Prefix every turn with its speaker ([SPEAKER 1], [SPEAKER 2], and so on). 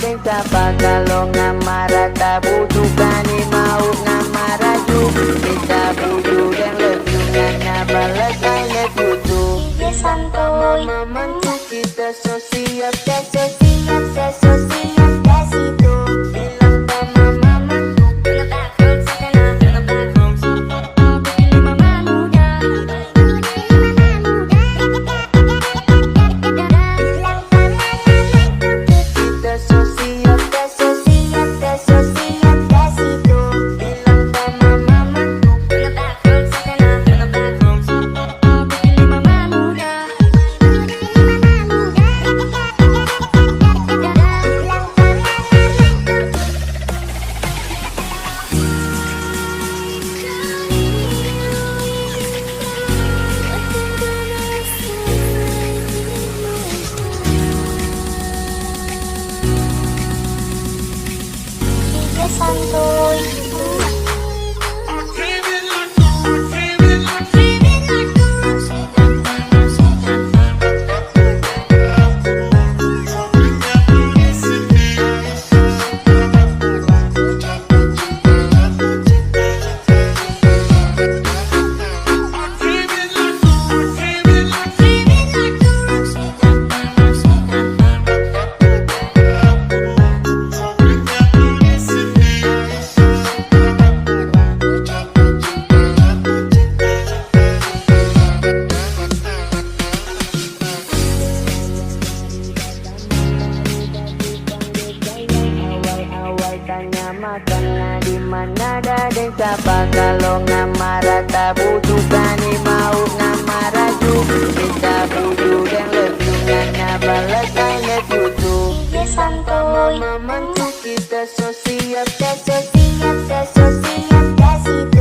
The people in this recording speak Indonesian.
[SPEAKER 1] den sapa kalau ngamara tak butuh kani mau ngamara ju kita butuh dan lebih ngana balas I love you too santuy mama kita so siap tes so siap tes so siap tes itu bilang sama mama bilang back home bilang back home mama muda kita so siap tes so siap tes so siap tes itu bilang sama mama bilang back home bilang back home mama muda santuy tanya makannya di mana dan siapa kalau ngamara tak butuh kani mau ngamara ju kita butuh yang lebih ngana balas I love you too santuy mama kita so siap tes so siap tes so siap tes